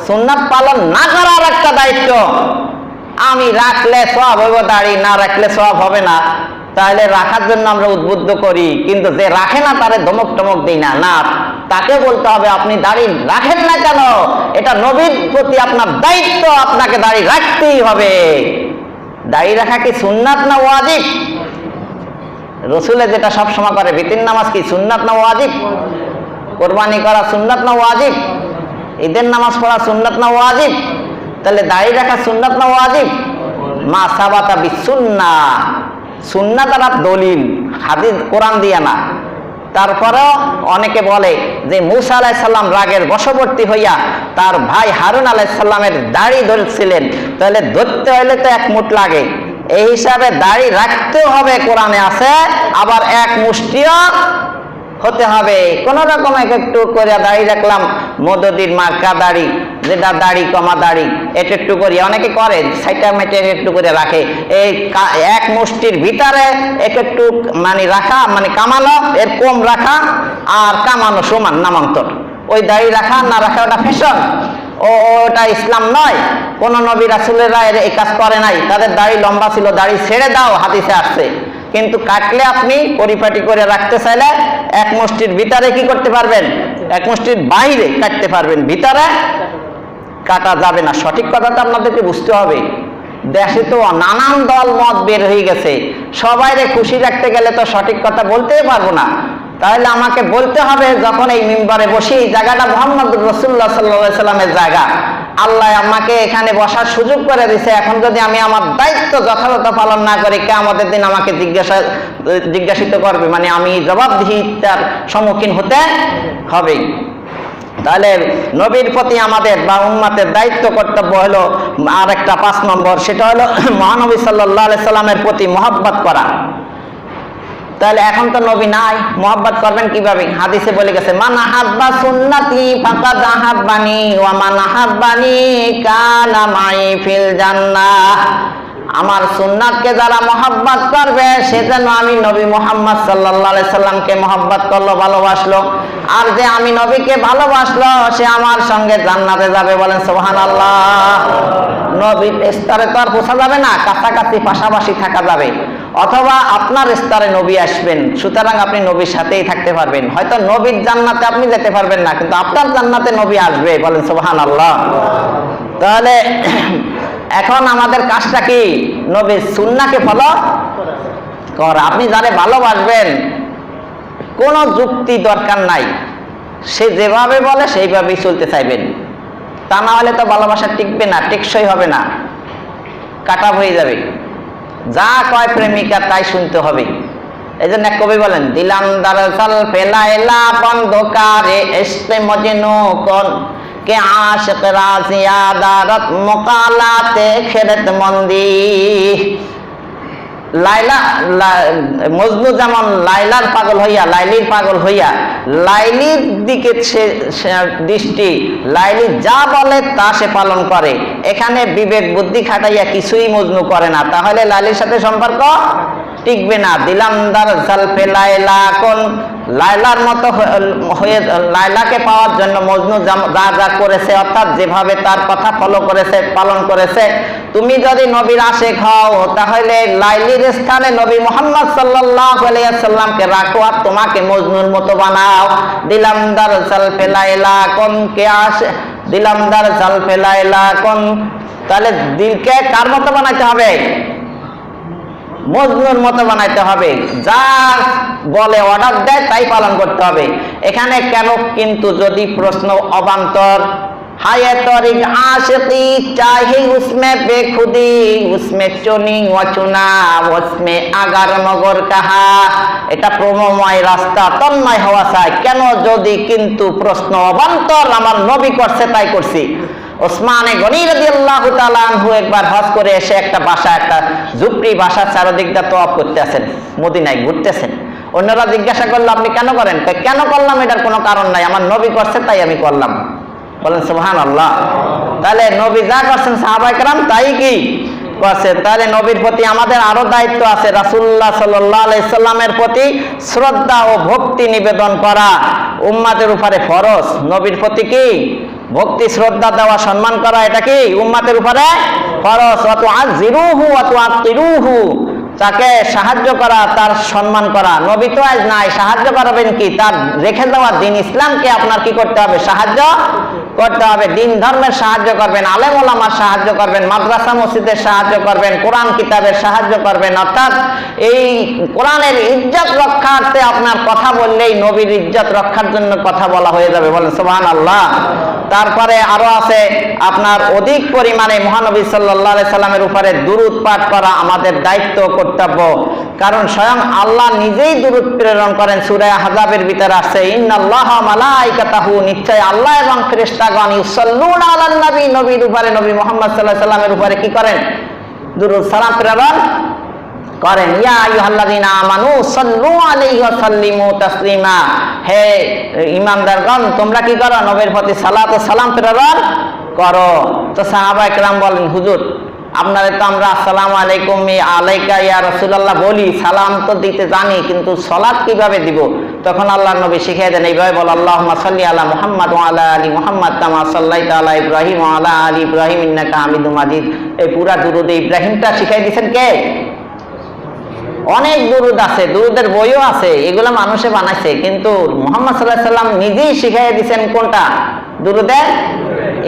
সুন্নাত পালন না করার একটা দায়িত্ব। আমি রাখলে সওয়াব হবে, দাড়ি না রাখলে সওয়াব হবে না, তাহলে রাখার জন্য আমরা উদ্বুদ্ধ করি, কিন্তু যে রাখে না তারে ধমক টমক দিই না, না তাকে বলতে হবে আপনি দাড়ি রাখেন না কেন, এটা নবীর প্রতি আপনার দায়িত্ব, আপনাকে দাড়ি রাখতেই হবে। দাড়ি রাখা কি সুন্নাত না ওয়াজিব? রসুলে যেটা সবসময় করে, বিতির নামাজ কি সুন্নাত না ওয়াজিব? কোরবানি করা সুন্নাত না ওয়াজিব? ঈদের নামাজ পড়া সুন্নাত না ওয়াজিব? তাহলে দাড়ি রাখা সুন্নাত না ওয়াজিব? মা সাবাতা বিসুন্নাহ, সুন্নাত আর দলিল, হাদিস কোরআন দিয়ে না। তারপরেও অনেকে বলে যে মূসা আলাইহিস সালাম রাগের বশবর্তী হইয়া তার ভাই হারুন আলাইহিস সালামের দাড়ি ধরছিলেন, তাহলে ধরতে হইলে তো এক মুঠ লাগে, এই হিসাবে দাড়ি রাখতেও হবে, কোরআনে আছে, আবার এক মুষ্টিও হতে হবে। কোন রকম একটু করে দাড়ি রাখলাম, মদদির মার্কা দাড়ি, যেটা দাড়ি কমা দাড়ি, একটু একটু করে অনেকে করে, সাইটা মেটে একটু করে রাখে, এই এক মুষ্টির ভিতরে একটু মানে রাখা, মানে কামানো, এর কম রাখা আর কামানো সমান নামান্তর। ওই দাড়ি রাখা না রাখা ওটা ফ্যাশন, ওটা ইসলাম নয়। কোন নবী রাসূলেরা এই কাজ করে নাই, তাদের দাড়ি লম্বা ছিল, দাড়ি ছেড়ে দাও হাদিসে আসছে। কিন্তু কাটলে আপনি পরিপাটি করে রাখতে চাইলে এক মুষ্টির ভিতরে কি করতে পারবেন, এক মুষ্টির বাইরে কাটতে পারবেন, ভিতরে কাটা যাবে না। সঠিক কথাটা আপনাদেরকে বুঝতে হবে। দেশে তো নানান দল মত বের হয়ে গেছে, সবাইরে খুশি রাখতে গেলে তো সঠিক কথা বলতেই পারবো না। তাহলে আমাকে বলতে হবে, যখন এই মিম্বারে বসি, এই জায়গাটা মুহাম্মদুর রাসূলুল্লাহ সাল্লাল্লাহু আলাইহি সাল্লামের জায়গা, আল্লাহ আমাকে এখানে বসার সুযোগ করে দিয়েছে। এখন যদি আমি আমার দায়িত্ব যথাযথ পালন না করি, কিয়ামতের দিন আমাকে জিজ্ঞাসিত করবে, মানে আমি জবাবদিহিতার সম্মুখীন হতে হবে। তাহলে নবীর প্রতি আমাদের বা উম্মতের দায়িত্ব কর্তব্য হলো আর একটা 5 নম্বর, সেটা হলো মহানবী সাল্লাল্লাহু আলাইহি সাল্লামের প্রতি মহব্বত করা। তাহলে এখন তো নবী নাই, মহব্বত করবেন কিভাবে? হাদিসে বলে গেছে, মান আহাব্বা সুন্নতি ফাকাদ আহাব্বানি ওয়া মান আহাব্বানি কানা মাই ফিল জান্নাহ। আমার সুন্নাতকে যারা মহব্বত করবে, সেজন্য আমি নবী মুহাম্মদ সাল্লাল্লাহু আলাইহি সাল্লামকে মহব্বত করলো, ভালোবাসলো। আর যে আমি নবীকে ভালোবাসলো, সে আমার সঙ্গে জান্নাতে যাবে, বলেন সুবহানাল্লাহ। নবীর স্তরে তো আর পৌঁছা যাবে না, কাছাকাছি পাশাপাশি থাকা যাবে, অথবা আপনার স্তরে নবী আসবেন, সুতরাং আপনি নবীর সাথেই থাকতে পারবেন। হয়তো নবীর জান্নাতে আপনি যেতে পারবেন না, কিন্তু আপনার জান্নাতে নবী আসবে, বলেন সুবহানাল্লাহ। তাহলে এখন আমাদের কাজটা কি? নবীর সুন্নাহকে ফলো করা। আপনি যারে ভালোবাসবেন, কোনো যুক্তি দরকার নাই, সে যেভাবে বলে সেইভাবেই চলতে চাইবেন। তা না হলে তো ভালোবাসা টিকবে না, টেকসই হবে না, কাটা হয়ে যাবে। যা কয় প্রেমিকা তাই শুনতে হবে। এই জন্য এক কবি বলেন, দিলাম দারসাল ফেলাইলা বন্ধকারে এসতে মজনু কোন কে আশিক রাজিয়া দারত মুকালাতে খেরত মন্দি। লাইলা মজনু যেমন লাইলার পাগল হইয়া, লাইলির পাগল হইয়া, লাইলির দিকে দৃষ্টি, লাইলি যা বলে তা সে পালন করে। এখানে বিবেক বুদ্ধি খাটাইয়া কিছুই মজনু করে না, তাহলে লাইলির সাথে সম্পর্ক টিকবে না। দিলাম দার জালফে লাইলা কোন, লাইলার মতো হয়ে লাইলাকে পাওয়ার জন্য মজনু যা যা করেছে, অর্থাৎ যেভাবে তার কথা ফলো করেছে, পালন করেছে, তুমি যদি নবীর আশিক হও, তাহলে লাইলির স্থানে নবী মুহাম্মদ সাল্লাল্লাহু আলাইহি ওয়াসাল্লামকে রাখো আর তোমাকে মজনুর মতো বানাও। দিলাম দার জালফে লাইলা কোন কে আসে, দিলাম দার জালফে লাইলা কোন, তাহলে দিলকে কার মতো বানাইতে হবে? মজনুর মতো বানাইতে হবে। যা বলে, অর্ডার দেয়, তাই পালন করতে হবে। এখানে কেন কিন্তু যদি প্রশ্ন অবান্তর, हाय तौरीक आशिकी चाहे उसमें बेखुदी उसमें चुनी व चुना उसमें আগার মগর কাহা। এটা প্রমময় রাস্তা, তন্ময় হওয়া চাই, কেন যদি কিন্তু প্রশ্ন অবান্তর আমার নবী করছে তাই করছি। ওসমানে গনি রাদিয়াল্লাহু তাআলা আনহু একবার হজ করে এসে একটা বাসা, একটা ঝুপড়ি বাসা চারদিকটা তওয়াফ করতে আছেন, মদিনায় ঘুরতেছেন। অন্যরা জিজ্ঞাসা করলো আপনি কেন করেন? কেন করলাম এটার কোনো কারণ নাই, আমার নবী করছে তাই আমি করলাম। বলেন সুবহানাল্লাহ। তাহলে নবী যা করছেন সাহাবায়ে কেরাম তাই কি করছে। তাহলে নবীর প্রতি আমাদের আরো দায়িত্ব আছে, রাসূলুল্লাহ সাল্লাল্লাহু আলাইহি সাল্লামের প্রতি শ্রদ্ধা ও ভক্তি নিবেদন করা উম্মাতের উপরে ফরজ। নবীর প্রতি কি ভক্তি শ্রদ্ধা দেওয়া, সম্মান করা, এটা কি উম্মাতের উপরে ফরজ। ওয়া তুআযিরুহু ওয়া তুআত্তিরুহু, তাকে সাহায্য করা, তার সম্মান করা। নবী তো আজ নাই, সাহায্য করবেন কি? তার রেখে দেওয়া দিন ইসলামকে আপনার কি করতে হবে? সাহায্য করতে হবে। দিন ধর্মের সাহায্য করবেন, আলেম ওলামার সাহায্য করবেন, মাদ্রাসা মসজিদের সাহায্য করবেন, কোরআন কিতাবের সাহায্য করবেন। অর্থাৎ এই কোরআনের ইজ্জত রক্ষার্থে আপনার কথা বললেই নবীর ইজ্জত রক্ষার জন্য কথা বলা হয়ে যাবে। বলেন সুবহানাল্লাহ। তারপরে আরো আছে আপনার অধিক পরিমাণে মহানবী সাল্লাল্লাহু আলাইহি সাল্লামের উপরে দুরূদ পাঠ করা আমাদের দায়িত্ব, কর্তব্য। কারণ স্বয়ং আল্লাহ নিজেই দুরূদ প্রেরণ করেন। সূরা আহজাবের ভিতরে আছে ইন্নাল্লাহা ওয়া মালাইকাতাহু, নিশ্চয় আল্লাহ এবং ফেরেশতাগণ ইউসাল্লুনা আলান নবী, নবীর উপরে, নবী মুহাম্মদ সাল্লাল্লাহু আলাইহি সাল্লামের উপরে কি করেন? দুরূদ সালাম প্রেরণ করেন। ইয়া আইয়ুহাল্লাযীনা আমানু সাল্লু আলাইহি ওয়া সাল্লিমু তাসলিমা, হে ঈমানদারগণ তোমরা কি করো? নবীর প্রতি সালাত ও সালাম প্রেরণ করো। তো সাহাবায়ে কেরাম বলেন হুজুর আপনাদের তো আমরা আসসালামু আলাইকুম আলাইকা ইয়া রাসূলুল্লাহ বলি, সালাম তো দিতে জানি, কিন্তু সালাত কিভাবে দিব? তখন আল্লাহর নবী শিখিয়ে দেন, এইভাবে বল আল্লাহুম্মা সাল্লি আলা মুহাম্মাদ ওয়া আলা আলি মুহাম্মাদ কামা সাল্লাইতা আলা ইব্রাহিম ওয়া আলা আলি ইব্রাহিম ইন্নাকা হামিদুম মাজিদ। এই পুরা দুরূদ ইব্রাহিমটা শিখিয়ে দিয়েছেন কে? অনেক দুরূদ আছে, দুরূদের বইও আছে, এগুলো মানুষে বানাইছে, কিন্তু মুহাম্মদ সাল্লাল্লাহু আলাইহি সাল্লাম নিজেই শিখিয়ে দিয়েছেন কোনটা? দুরূদে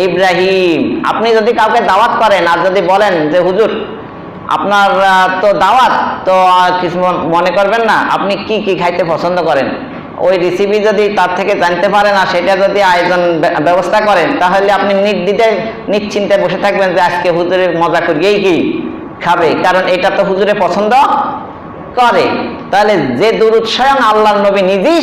ইব্রাহিম। আপনি যদি কাউকে দাওয়াত করেন আর যদি বলেন যে হুজুর আপনার তো দাওয়াত, তো কিছু মনে করবেন না, আপনি কি কি খাইতে পছন্দ করেন, ওই রেসিপি যদি তার থেকে জানতে পারেন আর সেটা যদি আয়োজন ব্যবস্থা করেন, তাহলে আপনি নিশ্চিন্তে বসে থাকবেন যে আজকে হুজুরের মজা করিয়েই কি খাবে, কারণ এটা তো হুজুরে পছন্দ করে। তাহলে যে দুরূদ স্বয়ং আল্লাহর নবী নিজেই